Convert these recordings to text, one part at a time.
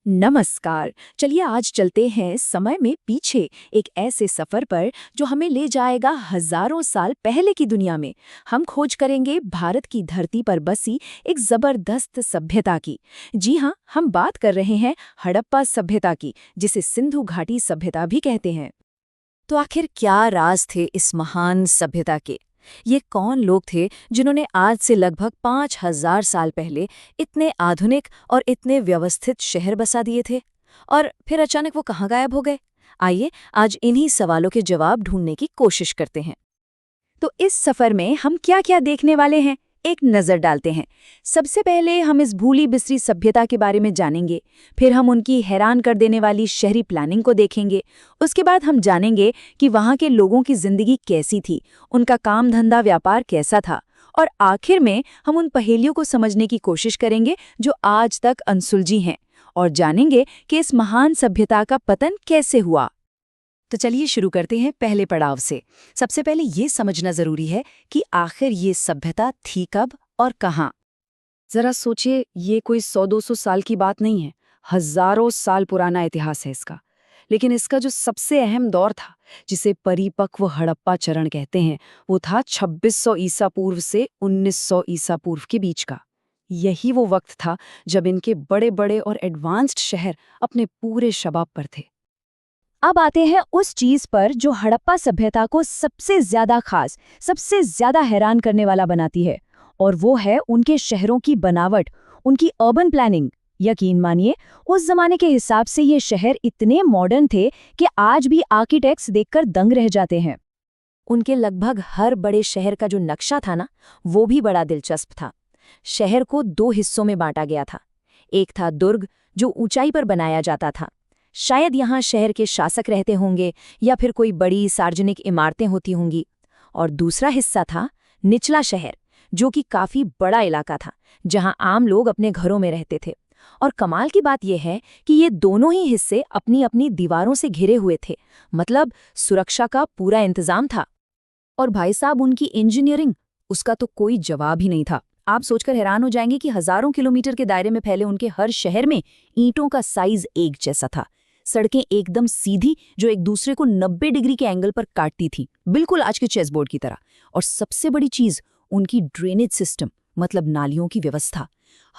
नमस्कार। चलिए आज चलते हैं समय में पीछे एक ऐसे सफर पर जो हमें ले जाएगा हजारों साल पहले की दुनिया में। हम खोज करेंगे भारत की धरती पर बसी एक जबरदस्त सभ्यता की। जी हाँ, हम बात कर रहे हैं हड़प्पा सभ्यता की, जिसे सिंधु घाटी सभ्यता भी कहते हैं। तो आखिर क्या राज थे इस महान सभ्यता के? ये कौन लोग थे जिन्होंने आज से लगभग 5000 साल पहले इतने आधुनिक और इतने व्यवस्थित शहर बसा दिए थे? और फिर अचानक वो कहाँ गायब हो गए? आइए आज इन्हीं सवालों के जवाब ढूंढने की कोशिश करते हैं। तो इस सफर में हम क्या-क्या देखने वाले हैं, एक नजर डालते हैं। सबसे पहले हम इस भूली बिसरी सभ्यता के बारे में जानेंगे, फिर हम उनकी हैरान कर देने वाली शहरी प्लानिंग को देखेंगे। उसके बाद हम जानेंगे कि वहाँ के लोगों की जिंदगी कैसी थी, उनका काम धंधा व्यापार कैसा था, और आखिर में हम उन पहेलियों को समझने की कोशिश करेंगे जो आज तक अनसुलझी हैं, और जानेंगे कि इस महान सभ्यता का पतन कैसे हुआ। तो चलिए शुरू करते हैं पहले पड़ाव से। सबसे पहले ये समझना जरूरी है कि आखिर ये सभ्यता थी कब और कहाँ। जरा सोचिए, ये कोई 100-200 साल की बात नहीं है, हजारों साल पुराना इतिहास है इसका। लेकिन इसका जो सबसे अहम दौर था, जिसे परिपक्व हड़प्पा चरण कहते हैं, वो था 2600 ईसा पूर्व से 1900 ईसा पूर्व के बीच का। यही वो वक्त था जब इनके बड़े बड़े और एडवांस्ड शहर अपने पूरे शबाब पर थे। अब आते हैं उस चीज पर जो हड़प्पा सभ्यता को सबसे ज्यादा खास, सबसे ज्यादा हैरान करने वाला बनाती है, और वो है उनके शहरों की बनावट, उनकी अर्बन प्लानिंग। यकीन मानिए, उस जमाने के हिसाब से ये शहर इतने मॉडर्न थे कि आज भी आर्किटेक्ट्स देखकर दंग रह जाते हैं। उनके लगभग हर बड़े शहर का जो नक्शा था ना, वो भी बड़ा दिलचस्प था। शहर को 2 हिस्सों में बांटा गया था। एक था दुर्ग, जो ऊंचाई पर बनाया जाता था। शायद यहाँ शहर के शासक रहते होंगे या फिर कोई बड़ी सार्वजनिक इमारतें होती होंगी। और दूसरा हिस्सा था निचला शहर, जो कि काफी बड़ा इलाका था, जहाँ आम लोग अपने घरों में रहते थे। और कमाल की बात यह है कि ये दोनों ही हिस्से अपनी अपनी दीवारों से घिरे हुए थे, मतलब सुरक्षा का पूरा इंतजाम था। और भाई साहब, उनकी इंजीनियरिंग, उसका तो कोई जवाब ही नहीं था। आप सोचकर हैरान हो जाएंगे कि हजारों किलोमीटर के दायरे में फैले उनके हर शहर में ईंटों का साइज एक जैसा था। सड़कें एकदम सीधी, जो एक दूसरे को 90 डिग्री के एंगल पर काटती थी, बिल्कुल आज के चेसबोर्ड की तरह। और सबसे बड़ी चीज, उनकी ड्रेनेज सिस्टम, मतलब नालियों की व्यवस्था।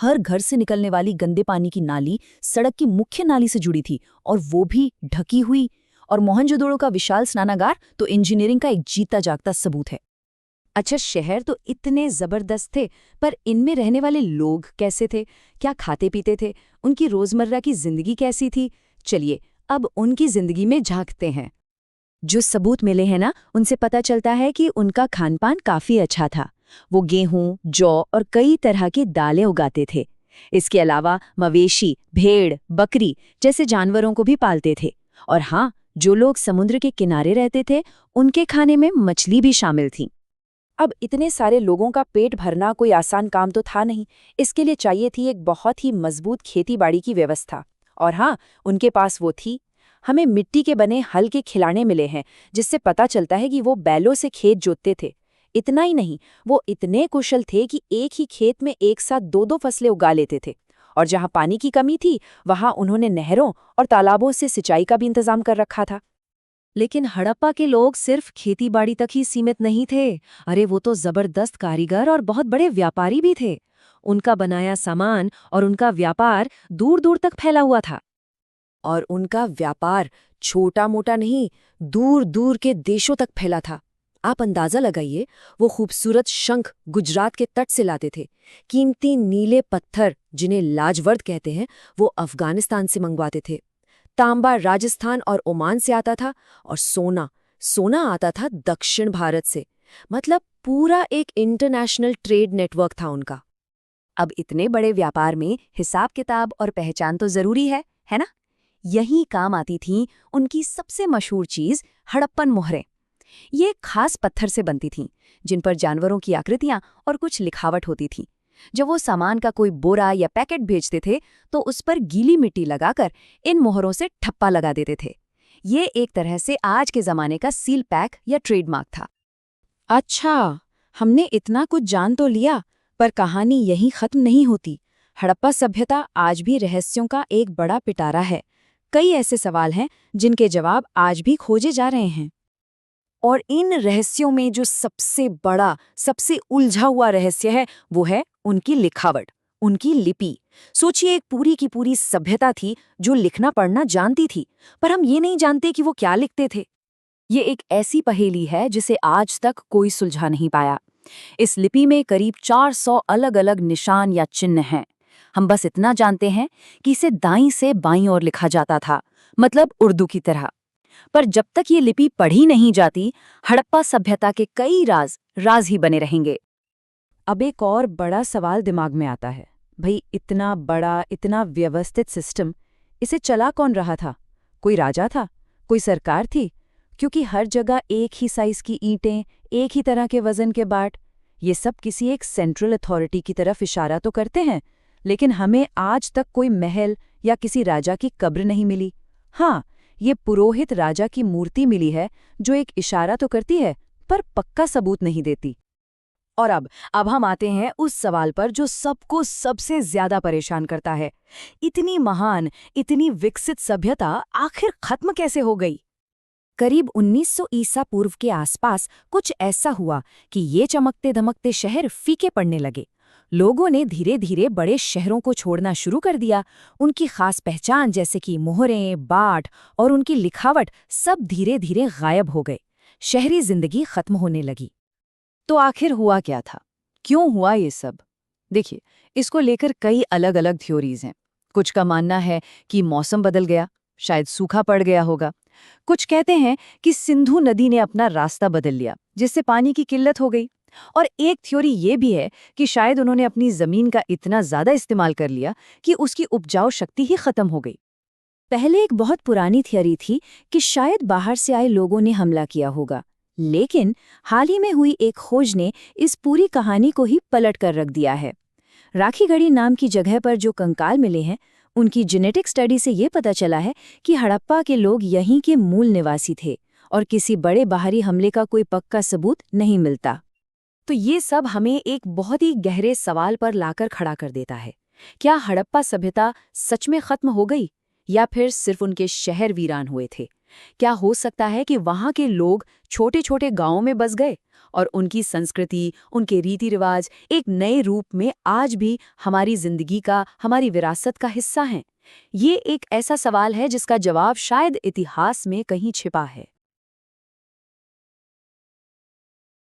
हर घर से निकलने वाली गंदे पानी की नाली सड़क की मुख्य नाली से जुड़ी थी, और वो भी ढकी हुई। और मोहनजोदड़ो का विशाल स्नानागार तो इंजीनियरिंग का एक जीता जागता सबूत है। अच्छा, शहर तो इतने जबरदस्त थे, पर इनमें रहने वाले लोग कैसे थे? क्या खाते पीते थे? उनकी रोजमर्रा की जिंदगी कैसी थी? चलिए अब उनकी जिंदगी में झांकते हैं। जो सबूत मिले हैं ना, उनसे पता चलता है कि उनका खानपान काफी अच्छा था। वो गेहूं, जौ और कई तरह की दालें उगाते थे। इसके अलावा मवेशी, भेड़, बकरी जैसे जानवरों को भी पालते थे। और हाँ, जो लोग समुद्र के किनारे रहते थे, उनके खाने में मछली भी शामिल थी। अब इतने सारे लोगों का पेट भरना कोई आसान काम तो था नहीं। इसके लिए चाहिए थी एक बहुत ही मजबूत खेतीबाड़ी की व्यवस्था। और हाँ, उनके पास वो थी। हमें मिट्टी के बने हल के खिलाने मिले हैं, जिससे पता चलता है कि वो बैलों से खेत जोतते थे। इतना ही नहीं, वो इतने कुशल थे कि एक ही खेत में एक साथ 2-2 फसलें उगा लेते थे। और जहाँ पानी की कमी थी, वहाँ उन्होंने नहरों और तालाबों से सिंचाई का भी इंतजाम कर रखा था। लेकिन हड़प्पा के लोग सिर्फ खेतीबाड़ी तक ही सीमित नहीं थे। अरे, वो तो जबरदस्त कारीगर और बहुत बड़े व्यापारी भी थे। उनका बनाया सामान और उनका व्यापार दूर दूर तक फैला हुआ था। और उनका व्यापार छोटा मोटा नहीं, दूर दूर के देशों तक फैला था। आप अंदाजा लगाइए, वो खूबसूरत शंख गुजरात के तट से लाते थे। कीमती नीले पत्थर, जिन्हें लाजवर्द कहते हैं, वो अफगानिस्तान से मंगवाते थे। तांबा राजस्थान और ओमान से आता था। और सोना सोना आता था दक्षिण भारत से। मतलब पूरा एक इंटरनेशनल ट्रेड नेटवर्क था उनका। अब इतने बड़े व्यापार में हिसाब किताब और पहचान तो जरूरी है ना? यही काम आती थी उनकी सबसे मशहूर चीज, हड़प्पन मोहरें। ये खास पत्थर से बनती थीं, जिन पर जानवरों की आकृतियां और कुछ लिखावट होती थी। जब वो सामान का कोई बोरा या पैकेट भेजते थे, तो उस पर गीली मिट्टी लगाकर इन मोहरों से ठप्पा लगा देते थे। ये एक तरह से आज के जमाने का सील पैक या ट्रेडमार्क था। अच्छा, हमने इतना कुछ जान तो लिया, पर कहानी यहीं खत्म नहीं होती। हड़प्पा सभ्यता आज भी रहस्यों का एक बड़ा पिटारा है। कई ऐसे सवाल हैं जिनके जवाब आज भी खोजे जा रहे हैं। और इन रहस्यों में जो सबसे बड़ा, सबसे उलझा हुआ रहस्य है, वो है उनकी लिखावट, उनकी लिपि। सोचिए, एक पूरी की पूरी सभ्यता थी जो लिखना पढ़ना जानती थी, पर हम ये नहीं जानते कि वो क्या लिखते थे। ये एक ऐसी पहेली है जिसे आज तक कोई सुलझा नहीं पाया। इस लिपि में करीब 400 अलग-अलग निशान या चिन्ह हैं। हम बस इतना जानते हैं कि इसे दाईं से बाईं ओर लिखा जाता था, मतलब उर्दू की तरह। पर जब तक ये लिपि पढ़ी नहीं जाती, हड़प्पा सभ्यता के कई राज राज ही बने रहेंगे। अब एक और बड़ा सवाल दिमाग में आता है, भाई इतना बड़ा, इतना व्यवस्थित सिस्टम, इसे चला कौन रहा था? कोई राजा था? कोई सरकार थी? क्योंकि हर जगह एक ही साइज की ईंटें, एक ही तरह के वजन के बाट, ये सब किसी एक सेंट्रल अथॉरिटी की तरफ इशारा तो करते हैं, लेकिन हमें आज तक कोई महल या किसी राजा की कब्र नहीं मिली। हाँ, ये पुरोहित राजा की मूर्ति मिली है जो एक इशारा तो करती है, पर पक्का सबूत नहीं देती। और अब हम आते हैं उस सवाल पर जो सबको सबसे ज्यादा परेशान करता है। इतनी महान, इतनी विकसित सभ्यता आखिर खत्म कैसे हो गई? करीब 1900 ईसा पूर्व के आसपास कुछ ऐसा हुआ कि ये चमकते धमकते शहर फीके पड़ने लगे। लोगों ने धीरे धीरे बड़े शहरों को छोड़ना शुरू कर दिया। उनकी खास पहचान जैसे कि मोहरें, बाट और उनकी लिखावट सब धीरे धीरे गायब हो गए। शहरी जिंदगी खत्म होने लगी। तो आखिर हुआ क्या था? क्यों हुआ ये सब? देखिए, इसको लेकर कई अलग अलग थ्योरीज हैं। कुछ का मानना है कि मौसम बदल गया, शायद सूखा पड़ गया होगा। कुछ कहते हैं कि सिंधु नदी ने अपना रास्ता बदल लिया, जिससे पानी की किल्लत हो गई। और एक थ्योरी ये भी है कि शायद उन्होंने अपनी जमीन का इतना ज्यादा इस्तेमाल कर लिया कि उसकी उपजाऊ शक्ति ही खत्म हो गई। पहले एक बहुत पुरानी थ्योरी थी कि शायद बाहर से आए लोगों ने हमला किया होगा, लेकिन हाल ही में हुई एक खोज ने इस पूरी कहानी को ही पलट कर रख दिया है। राखीगढ़ी नाम की जगह पर जो कंकाल मिले हैं, उनकी जेनेटिक स्टडी से ये पता चला है कि हड़प्पा के लोग यहीं के मूल निवासी थे और किसी बड़े बाहरी हमले का कोई पक्का सबूत नहीं मिलता। तो ये सब हमें एक बहुत ही गहरे सवाल पर लाकर खड़ा कर देता है। क्या हड़प्पा सभ्यता सच में खत्म हो गई, या फिर सिर्फ उनके शहर वीरान हुए थे? क्या हो सकता है कि वहाँ के लोग छोटे छोटे गांवों में बस गए और उनकी संस्कृति, उनके रीति रिवाज एक नए रूप में आज भी हमारी जिंदगी का, हमारी विरासत का हिस्सा हैं? ये एक ऐसा सवाल है जिसका जवाब शायद इतिहास में कहीं छिपा है।